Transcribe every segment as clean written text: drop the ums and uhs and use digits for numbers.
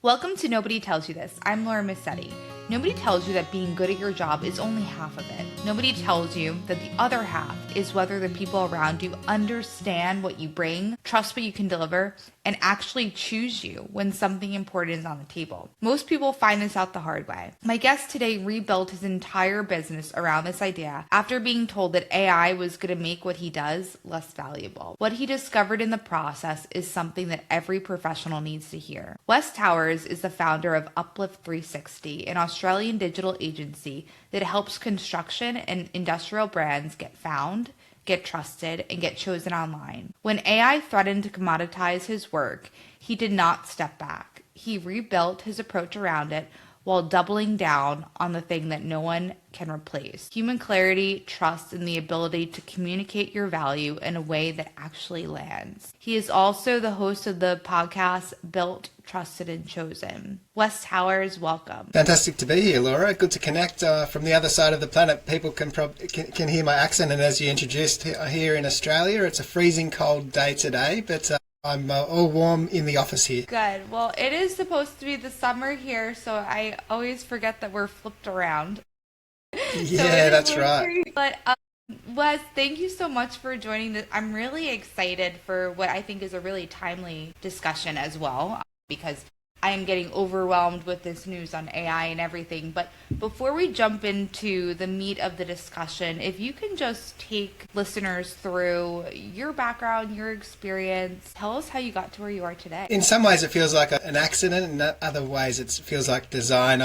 Welcome to Nobody Tells You This. I'm Laura Missetti. Nobody tells you that being good at your job is only half of it. Nobody tells you that the other half is whether the people around you understand what you bring, trust what you can deliver, and actually choose you when something important is on the table. Most people find this out the hard way. My guest today rebuilt his entire business around this idea after being told that AI was going to make what he does less valuable. What he discovered in the process is something that every professional needs to hear. Wes Towers is the founder of Uplift 360, an Australian digital agency that helps construction and industrial brands get found, get trusted, and get chosen online. When AI threatened to commoditize his work, he did not step back. He rebuilt his approach around it while doubling down on the thing that no one can replace: human clarity, trust, and the ability to communicate your value in a way that actually lands. He is also the host of the podcast Built, Trusted, and Chosen. Wes Towers, welcome. Fantastic to be here, Laura. Good to connect from the other side of the planet. People can hear my accent, and as you introduced, here in Australia, it's a freezing cold day today, but I'm all warm in the office here. Good. Well, it is supposed to be the summer here, so I always forget that we're flipped around. Yeah, that's right. But Wes, thank you so much for joining this. I'm really excited for what I think is a really timely discussion as well, because I am getting overwhelmed with this news on AI and everything. But before we jump into the meat of the discussion, if you can just take listeners through your background, your experience, tell us how you got to where you are today. In some ways, it feels like an accident. In other ways, it feels like design.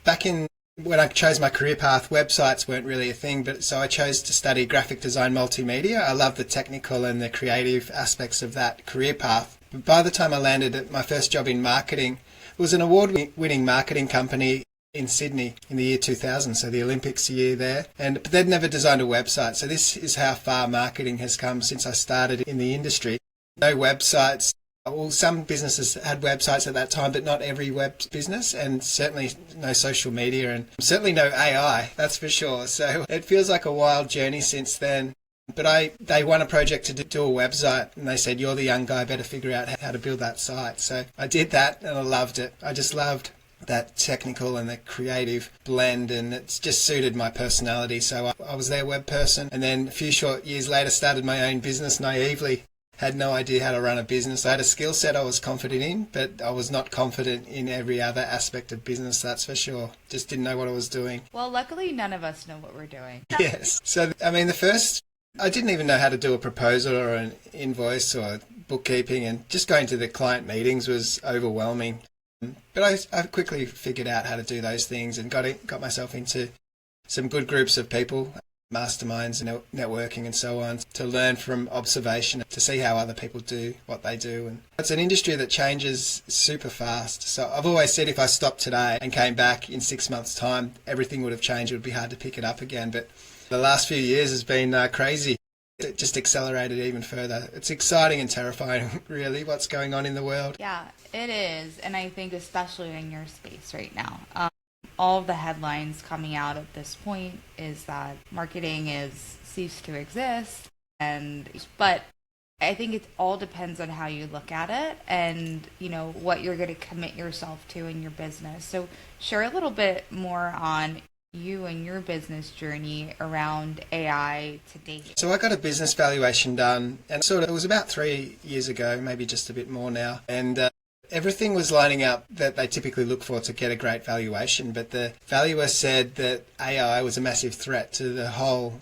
Back in when I chose my career path, websites weren't really a thing, but so I chose to study graphic design multimedia. I love the technical and the creative aspects of that career path. But by the time I landed at my first job in marketing, it was an award-winning marketing company in Sydney in the year 2000, so the Olympics year there. But they'd never designed a website, so this is how far marketing has come since I started in the industry. No websites. Well, some businesses had websites at that time, but not every web business, and certainly no social media, and certainly no AI, that's for sure. So it feels like a wild journey since then. But they won a project to do a website, and they said, "You're the young guy, better figure out how to build that site." So I did that, and I loved it. I just loved that technical and the creative blend, and it's just suited my personality. So I was their web person, and then a few short years later started my own business naively. Had no idea how to run a business. I had a skill set I was confident in, but I was not confident in every other aspect of business, that's for sure. Just didn't know what I was doing. Well, luckily none of us know what we're doing. Yes. So, I didn't even know how to do a proposal or an invoice or bookkeeping, and just going to the client meetings was overwhelming. But I quickly figured out how to do those things and got myself into some good groups of people, masterminds and networking and so on, to learn from observation, to see how other people do what they do. And it's an industry that changes super fast. So I've always said if I stopped today and came back in 6 months' time, everything would have changed. It would be hard to pick it up again. But the last few years has been crazy. It just accelerated even further. It's exciting and terrifying, really, what's going on in the world. Yeah, it is. And I think especially in your space right now. All of the headlines coming out at this point is that marketing is ceased to exist, but I think it all depends on how you look at it and what you're going to commit yourself to in your business. So share a little bit more on you and your business journey around AI to date. So I got a business valuation done, and it was about 3 years ago, maybe just a bit more now, and everything was lining up that they typically look for to get a great valuation, but the valuer said that AI was a massive threat to the whole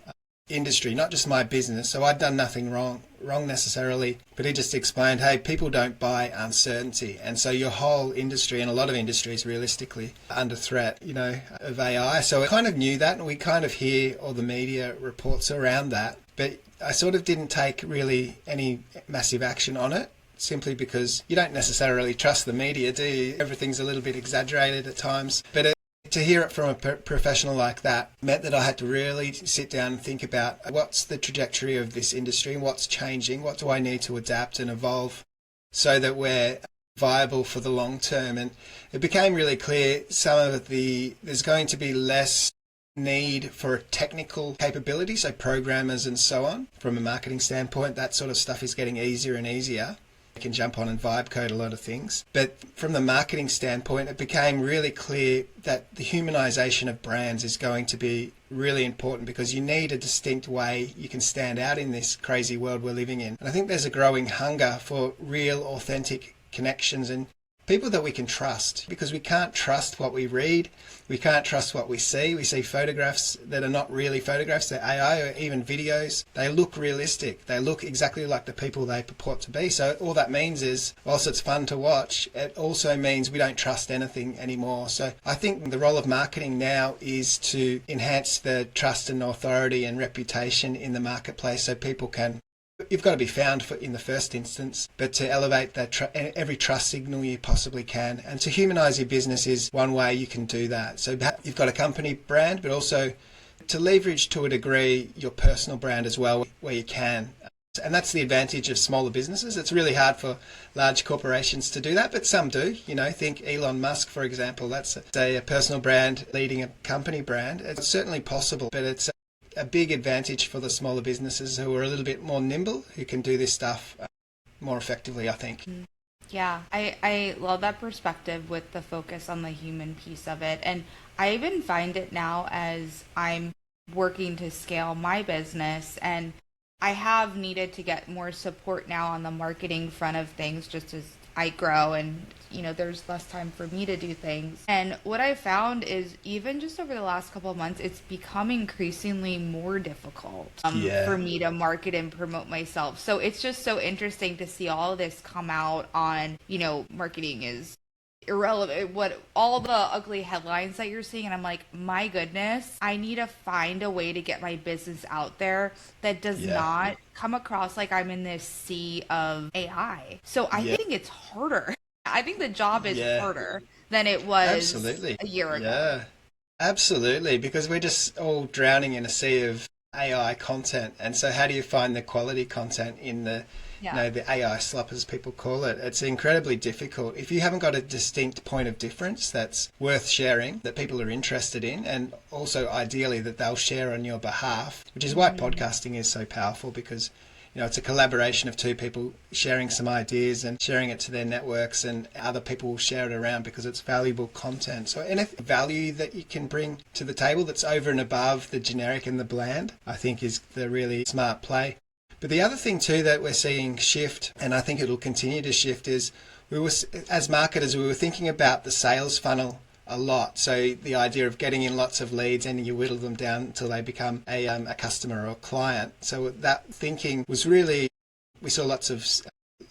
industry, not just my business. So I'd done nothing wrong necessarily, but he just explained, hey, people don't buy uncertainty, and so your whole industry, and a lot of industries realistically, are under threat, of AI. So I kind of knew that, and we kind of hear all the media reports around that, but I sort of didn't take really any massive action on it, simply because you don't necessarily trust the media, do you? Everything's a little bit exaggerated at times. But to hear it from a professional like that meant that I had to really sit down and think about what's the trajectory of this industry, what's changing, what do I need to adapt and evolve so that we're viable for the long term. And it became really clear there's going to be less need for technical capability, so programmers and so on. From a marketing standpoint, that sort of stuff is getting easier and easier. You can jump on and vibe code a lot of things. But from the marketing standpoint, it became really clear that the humanization of brands is going to be really important, because you need a distinct way you can stand out in this crazy world we're living in. And I think there's a growing hunger for real, authentic connections and people that we can trust, because we can't trust what we read. We can't trust what we see. We see photographs that are not really photographs. They're AI, or even videos. They look realistic. They look exactly like the people they purport to be. So all that means is, whilst it's fun to watch, it also means we don't trust anything anymore. So I think the role of marketing now is to enhance the trust and authority and reputation in the marketplace, so people can, you've got to be found in the first instance, but to elevate that every trust signal you possibly can. And to humanize your business is one way you can do that. So you've got a company brand, but also to leverage to a degree your personal brand as well, where you can. And that's the advantage of smaller businesses. It's really hard for large corporations to do that, but some do. You know, think Elon Musk, for example. That's a personal brand leading a company brand. It's certainly possible, but it's a big advantage for the smaller businesses who are a little bit more nimble, who can do this stuff more effectively, I think. Yeah, I love that perspective with the focus on the human piece of it. And I even find it now as I'm working to scale my business, and I have needed to get more support now on the marketing front of things, just as I grow and, you know, there's less time for me to do things. And what I found is, even just over the last couple of months, it's become increasingly more difficult for me to market and promote myself. So it's just so interesting to see all of this come out on, you know, marketing is irrelevant, what all the ugly headlines that you're seeing. And I'm like, my goodness, I need to find a way to get my business out there that does not come across like I'm in this sea of AI. So I think it's harder. I think the job is harder than it was a year ago. Yeah, absolutely, because we're just all drowning in a sea of AI content. And so how do you find the quality content in the you know, the AI slop, as people call it? It's incredibly difficult. If you haven't got a distinct point of difference that's worth sharing, that people are interested in, and also ideally that they'll share on your behalf, which is why podcasting is so powerful, because, you know, it's a collaboration of two people sharing some ideas and sharing it to their networks, and other people will share it around because it's valuable content. So any value that you can bring to the table that's over and above the generic and the bland, I think is the really smart play. But the other thing too that we're seeing shift, and I think it'll continue to shift, is as marketers, we were thinking about the sales funnel a lot. So the idea of getting in lots of leads and you whittle them down until they become a customer or a client. So that thinking was really, we saw lots of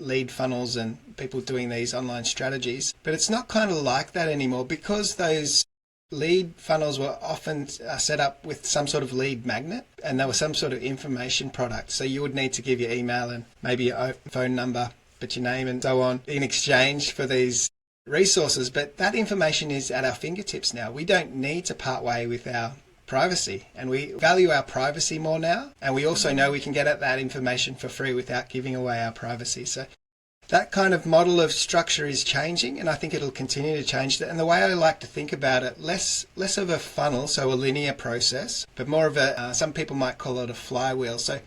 lead funnels and people doing these online strategies, but it's not kind of like that anymore, because those lead funnels were often set up with some sort of lead magnet, and they were some sort of information product. So you would need to give your email and maybe your phone number, but your name and so on, in exchange for these resources. But that information is at our fingertips now. We don't need to part way with our privacy, and we value our privacy more now. And we also know we can get at that information for free without giving away our privacy. So that kind of model of structure is changing, and I think it'll continue to change. And the way I like to think about it, less of a funnel, so a linear process, but more of a, some people might call it a flywheel. So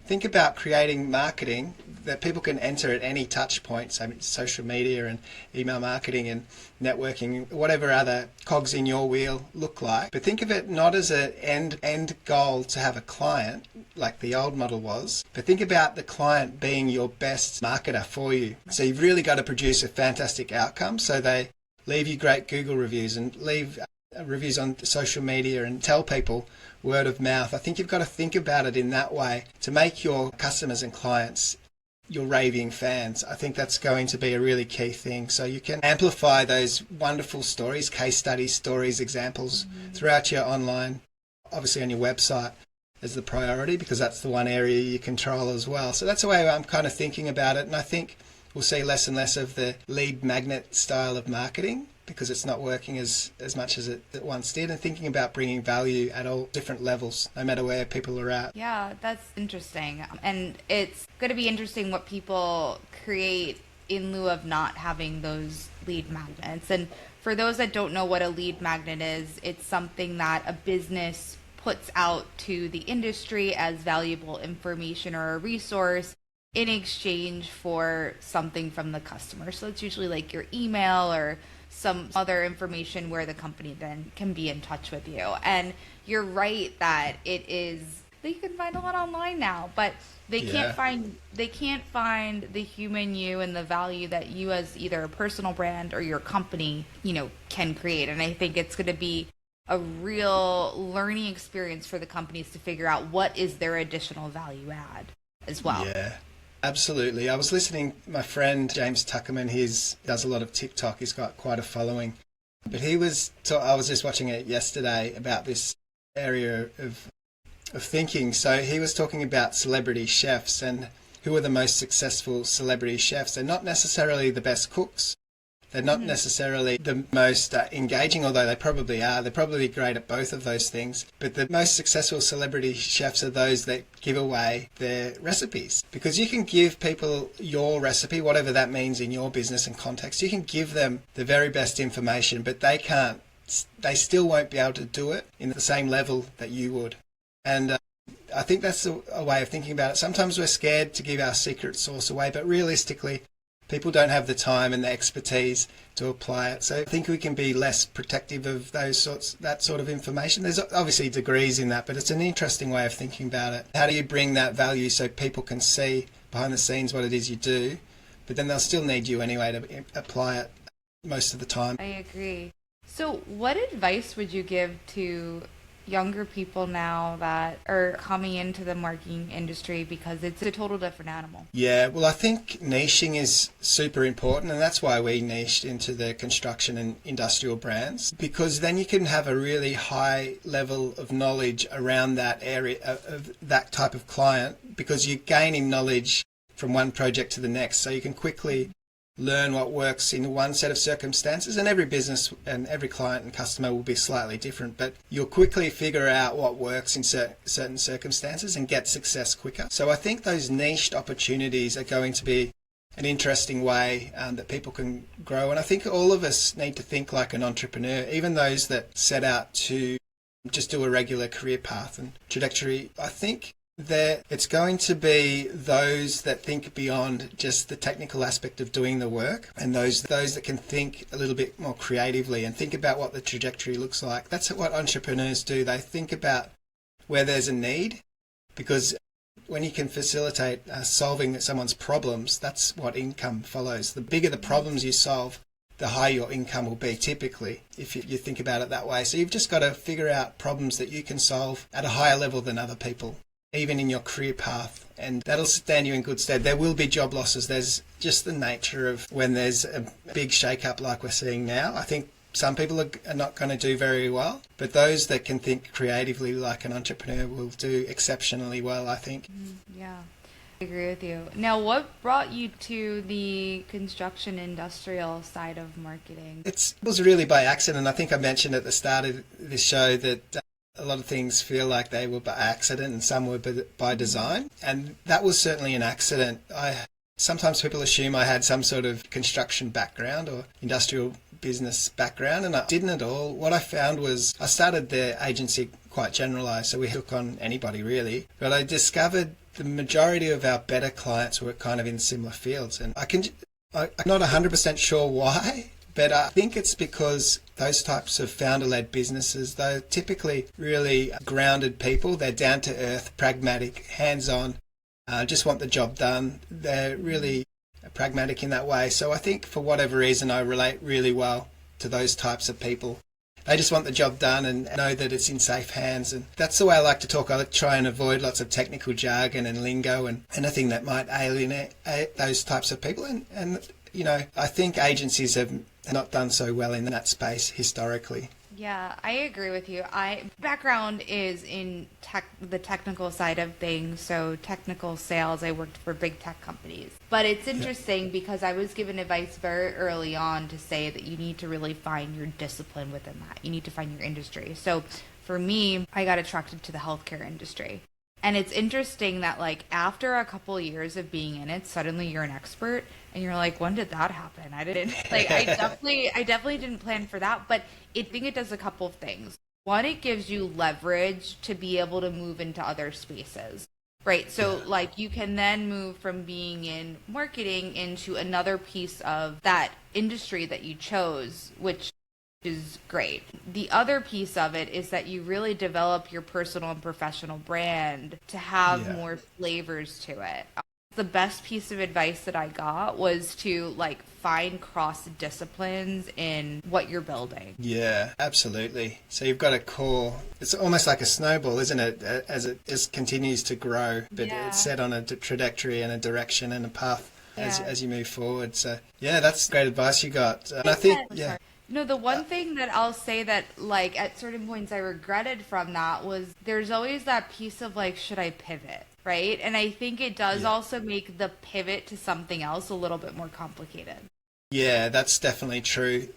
think about creating marketing that people can enter at any touch point, so social media and email marketing and networking, whatever other cogs in your wheel look like. But think of it not as an end goal to have a client like the old model was, but think about the client being your best marketer for you. So you've really got to produce a fantastic outcome, so they leave you great Google reviews and leave reviews on social media and tell people word of mouth. I think you've got to think about it in that way to make your customers and clients your raving fans. I think that's going to be a really key thing. So you can amplify those wonderful stories, case studies, stories, examples throughout your online, obviously on your website as the priority, because that's the one area you control as well. So that's the way I'm kind of thinking about it. And I think we'll see less and less of the lead magnet style of marketing, because it's not working as much as it once did, and thinking about bringing value at all different levels, no matter where people are at. Yeah, that's interesting. And it's going to be interesting what people create in lieu of not having those lead magnets. And for those that don't know what a lead magnet is, it's something that a business puts out to the industry as valuable information or a resource. in exchange for something from the customer. So it's usually like your email or some other information where the company then can be in touch with you. And you're right that it is, you can find a lot online now, but Yeah. they can't find the human you and the value that you as either a personal brand or your company, can create. And I think it's going to be a real learning experience for the companies to figure out what is their additional value add as well. Yeah. Absolutely. I was listening, my friend James Tuckerman, he does a lot of TikTok. He's got quite a following. But I was just watching it yesterday about this area of thinking. So he was talking about celebrity chefs and who are the most successful celebrity chefs. They're not necessarily the best cooks. They're not necessarily the most engaging, although they probably are. They're probably great at both of those things. But the most successful celebrity chefs are those that give away their recipes. Because you can give people your recipe, whatever that means in your business and context. You can give them the very best information, but they still won't be able to do it in the same level that you would. And I think that's a way of thinking about it. Sometimes we're scared to give our secret sauce away, but realistically, people don't have the time and the expertise to apply it. So I think we can be less protective of that sort of information. There's obviously degrees in that, but it's an interesting way of thinking about it. How do you bring that value so people can see behind the scenes what it is you do, but then they'll still need you anyway to apply it most of the time? I agree. So, what advice would you give to younger people now that are coming into the marketing industry, because it's a total different animal? Yeah, well, I think niching is super important, and that's why we niched into the construction and industrial brands, because then you can have a really high level of knowledge around that area of that type of client, because you're gaining knowledge from one project to the next, so you can quickly learn what works in one set of circumstances, and every business and every client and customer will be slightly different, but you'll quickly figure out what works in certain circumstances and get success quicker. So I think those niched opportunities are going to be an interesting way that people can grow, and I think all of us need to think like an entrepreneur, even those that set out to just do a regular career path and trajectory. I think that it's going to be those that think beyond just the technical aspect of doing the work, and those that can think a little bit more creatively and think about what the trajectory looks like. That's what entrepreneurs do. They think about where there's a need, because when you can facilitate solving someone's problems, that's what income follows. The bigger the problems you solve, the higher your income will be typically, if you think about it that way. So you've just got to figure out problems that you can solve at a higher level than other people, even in your career path, and that'll stand you in good stead. There will be job losses. There's just the nature of when there's a big shake-up like we're seeing now. I think some people are not going to do very well, but those that can think creatively like an entrepreneur will do exceptionally well, I think. Yeah, I agree with you. Now, what brought you to the construction industrial side of marketing? It was really by accident. I think I mentioned at the start of this show that a lot of things feel like they were by accident and some were by design. And that was certainly an accident. Sometimes people assume I had some sort of construction background or industrial business background, and I didn't at all. What I found was I started the agency quite generalised, so we took on anybody really. But I discovered the majority of our better clients were kind of in similar fields. And I'm not 100% sure why, but I think it's because those types of founder-led businesses, they're typically really grounded people. They're down-to-earth, pragmatic, hands-on, just want the job done. They're really pragmatic in that way. So I think for whatever reason, I relate really well to those types of people. They just want the job done and know that it's in safe hands. And that's the way I like to talk. I try and avoid lots of technical jargon and lingo and anything that might alienate those types of people. And you know, I think agencies have not done so well in that space historically. Yeah, I agree with you. Background is in the technical side of things, so technical sales. I worked for big tech companies. But it's interesting because I was given advice very early on to say that you need to really find your discipline within that. You need to find your industry. So for me, I got attracted to the healthcare industry. And it's interesting that like after a couple years of being in it, suddenly you're an expert and you're like, when did that happen? I definitely didn't plan for that, but I think it does a couple of things. One, it gives you leverage to be able to move into other spaces, Right. So, Yeah. like, you can then move from being in marketing into another piece of that industry that you chose, which is great. The other piece of it is that you really develop your personal and professional brand to have Yeah. more flavors to it. The best piece of advice that I got was to like find cross disciplines in what you're building. Yeah, absolutely. So you've got a core. It's almost like a snowball, isn't it? As it just continues to grow, but Yeah. it's set on a trajectory and a direction and a path Yeah. as you move forward. So yeah, that's great advice you got. And I think, yeah, Sorry. No, the one thing that I'll say that, like, at certain points I regretted from that was there's always that piece of, like, should I pivot, right? And I think it does yeah, also make the pivot to something else a little bit more complicated. yeah, that's definitely true.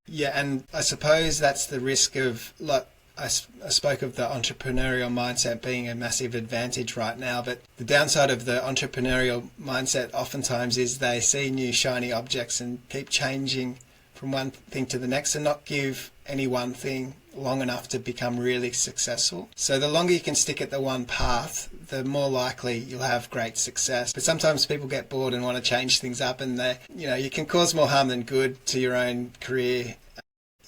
And I suppose that's the risk of like. I spoke of the entrepreneurial mindset being a massive advantage right now, but the downside of the entrepreneurial mindset oftentimes is they see new shiny objects and keep changing from one thing to the next and not give any one thing long enough to become really successful. So the longer you can stick at the one path, the more likely you'll have great success. But sometimes people get bored and want to change things up, and you can cause more harm than good to your own career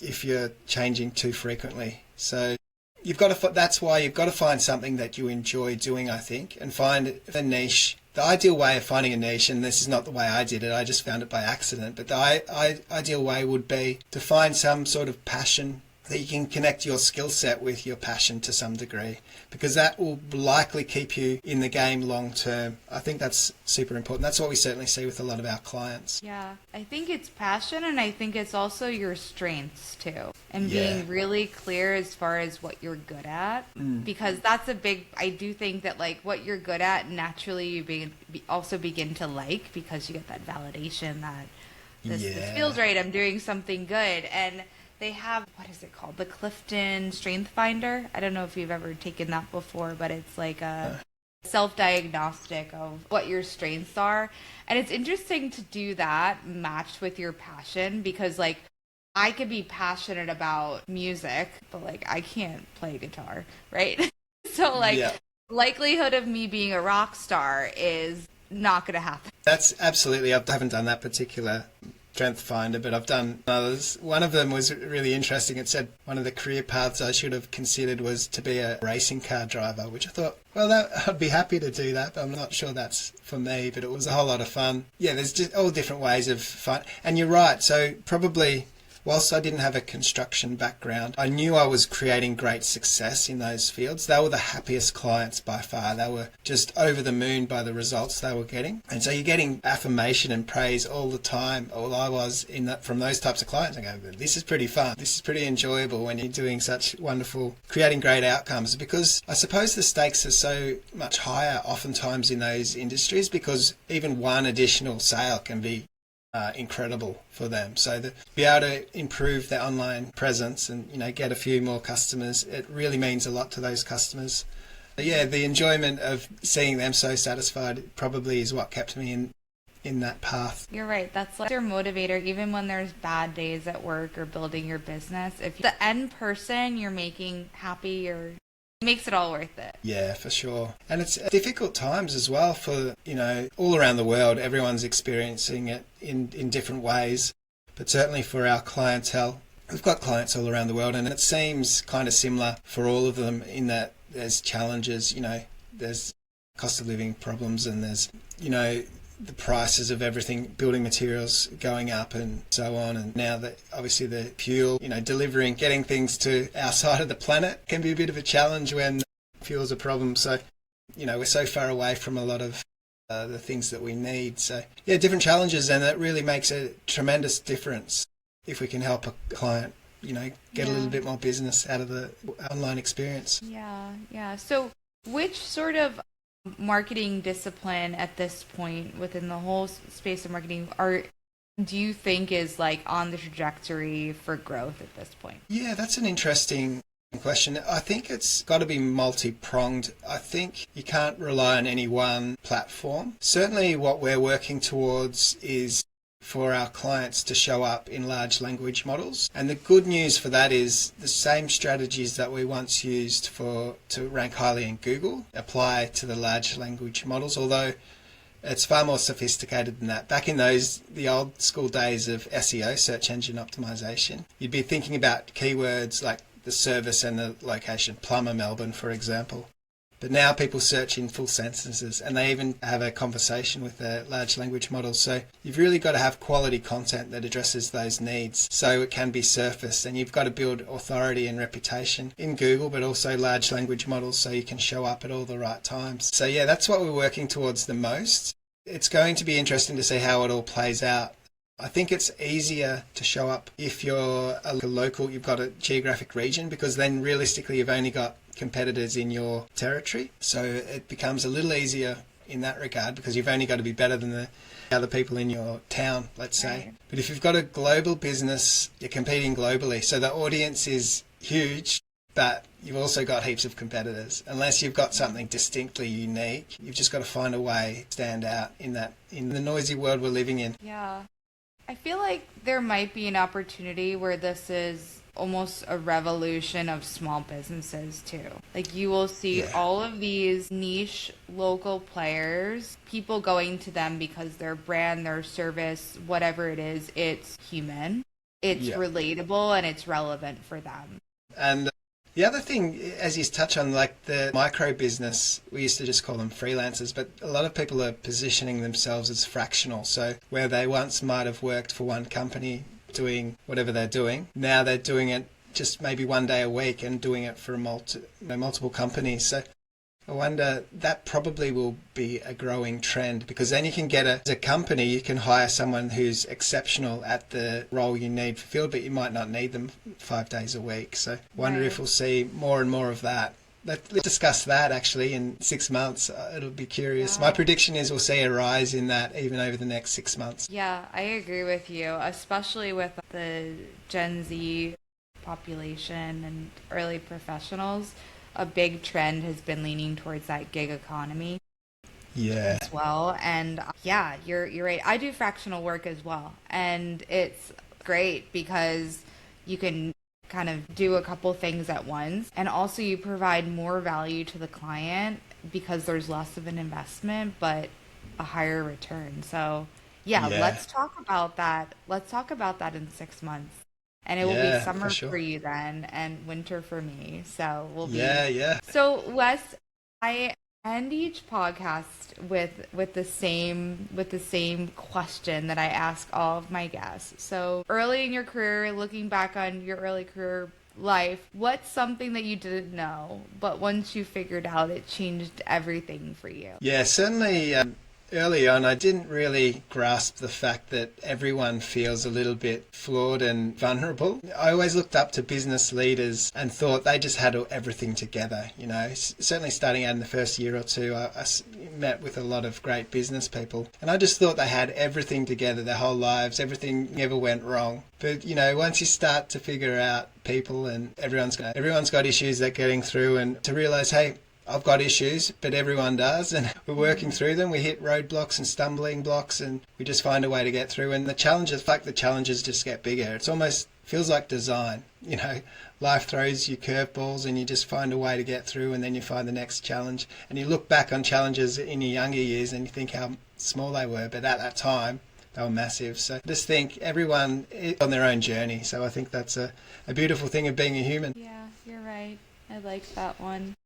if you're changing too frequently. So that's why you've got to find something that you enjoy doing, I think, and find a niche. The ideal way of finding a niche, and this is not the way I did it, I just found it by accident, but the ideal way would be to find some sort of passion that you can connect your skill set with your passion to some degree, because that will likely keep you in the game long term. I think that's super important. That's what we certainly see with a lot of our clients. Yeah, I think it's passion, and I think it's also your strengths too, and Yeah. being really clear as far as what you're good at, because that's a big. I do think that like what you're good at, naturally you also begin to like, because you get that validation that this Yeah. feels right. I'm doing something good, and they have, what is it called? The Clifton Strength Finder. I don't know if you've ever taken that before, but it's like a self-diagnostic of what your strengths are. And it's interesting to do that matched with your passion, because like I could be passionate about music, but like I can't play guitar, right? So like Yeah. likelihood of me being a rock star is not going to happen. That's absolutely. I haven't done that particular Strength Finder, but I've done others. One of them was really interesting. It said one of the career paths I should have considered was to be a racing car driver, which I thought, well, I'd be happy to do that, but I'm not sure that's for me. But it was a whole lot of fun. Yeah, there's just all different ways of fun. And you're right. So probably, whilst I didn't have a construction background, I knew I was creating great success in those fields. They were the happiest clients by far. They were just over the moon by the results they were getting. And so you're getting affirmation and praise all the time. All I was from those types of clients. I go, this is pretty fun. This is pretty enjoyable when you're doing such wonderful, creating great outcomes, because I suppose the stakes are so much higher oftentimes in those industries, because even one additional sale can be incredible for them. So to be able to improve their online presence and get a few more customers, it really means a lot to those customers. But yeah, the enjoyment of seeing them so satisfied probably is what kept me in that path. You're right. That's like your motivator, even when there's bad days at work or building your business. If the end person you're making happy, it makes it all worth it. Yeah, for sure. And it's difficult times as well for, all around the world. Everyone's experiencing it in different ways. But certainly for our clientele, we've got clients all around the world, and it seems kind of similar for all of them in that there's challenges, there's cost of living problems, and there's, the prices of everything, building materials going up and so on. And now that obviously the fuel, getting things to our side of the planet can be a bit of a challenge when fuel's a problem. So, we're so far away from a lot of the things that we need. So, yeah, different challenges, and it really makes a tremendous difference if we can help a client, get a little bit more business out of the online experience. Yeah. So which sort of marketing discipline at this point within the whole space of marketing do you think is like on the trajectory for growth at this point? Yeah, that's an interesting question. I think it's got to be multi-pronged. I think you can't rely on any one platform. Certainly what we're working towards is for our clients to show up in large language models. And the good news for that is the same strategies that we once used to rank highly in Google apply to the large language models, although it's far more sophisticated than that. Back in the old school days of SEO, search engine optimization, you'd be thinking about keywords like the service and the location, Plumber, Melbourne, for example. But now people search in full sentences, and they even have a conversation with the large language models. So you've really got to have quality content that addresses those needs so it can be surfaced. And you've got to build authority and reputation in Google, but also large language models so you can show up at all the right times. So yeah, that's what we're working towards the most. It's going to be interesting to see how it all plays out. I think it's easier to show up if you're a local, you've got a geographic region, because then realistically you've only got competitors in your territory. So it becomes a little easier in that regard because you've only got to be better than the other people in your town, let's say. Right. But if you've got a global business, you're competing globally. So the audience is huge, but you've also got heaps of competitors. Unless you've got something distinctly unique, you've just got to find a way to stand out in the noisy world we're living in. Yeah. I feel like there might be an opportunity where this is almost a revolution of small businesses too. Like you will see all of these niche local players, people going to them because their brand, their service, whatever it is, it's human, it's relatable, and it's relevant for them. And the other thing, as you touch on, like the micro business, we used to just call them freelancers, but a lot of people are positioning themselves as fractional. So where they once might have worked for one company doing whatever they're doing, now they're doing it just maybe one day a week and doing it for multiple companies. So I wonder, that probably will be a growing trend, because then you can get as a company, you can hire someone who's exceptional at the role you need fulfilled, but you might not need them 5 days a week. So I wonder if we'll see more and more of that. Let's discuss that actually in 6 months. It'll be curious. My prediction is we'll see a rise in that even over the next 6 months. Yeah, I agree with you, especially with the Gen Z population and early professionals. A big trend has been leaning towards that gig economy as well. And yeah, you're right. I do fractional work as well. And it's great because you can kind of do a couple things at once. And also you provide more value to the client because there's less of an investment, but a higher return. So yeah, let's talk about that. Let's talk about that in 6 months. And it will be summer for you then, and winter for me. So we'll be So Wes, I end each podcast with the same question that I ask all of my guests. So early in your career, looking back on your early career life, what's something that you didn't know, but once you figured out, it changed everything for you? Yeah, certainly. Early on, I didn't really grasp the fact that everyone feels a little bit flawed and vulnerable. I always looked up to business leaders and thought they just had everything together. You know, certainly starting out in the first year or two, I met with a lot of great business people, and I just thought they had everything together their whole lives. Everything never went wrong. But, you know, once you start to figure out people, and everyone's got issues they're getting through, and to realize, hey, I've got issues, but everyone does, and we're working through them. We hit roadblocks and stumbling blocks, and we just find a way to get through. And the challenges just get bigger. It's almost feels like design. You know, life throws you curveballs, and you just find a way to get through, and then you find the next challenge. And you look back on challenges in your younger years, and you think how small they were, but at that time, they were massive. So I just think everyone is on their own journey. So I think that's a beautiful thing of being a human. Yeah, you're right. I like that one.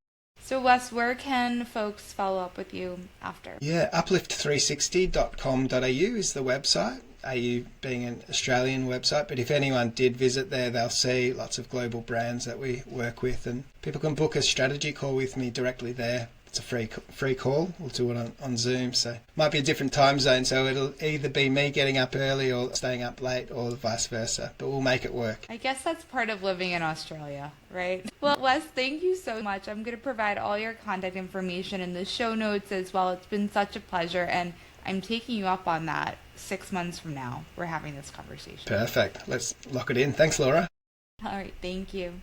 So Wes, where can folks follow up with you after? Yeah, uplift360.com.au is the website, AU being an Australian website. But if anyone did visit there, they'll see lots of global brands that we work with, and people can book a strategy call with me directly there. It's a free call. We'll do it on Zoom, so it might be a different time zone, so it'll either be me getting up early or staying up late, or vice versa, but we'll make it work. I guess that's part of living in Australia, right? Well, Wes, thank you so much. I'm going to provide all your contact information in the show notes as well. It's been such a pleasure, and I'm taking you up on that. 6 months from now, we're having this conversation. Perfect. Let's lock it in. Thanks, Laura. All right, thank you.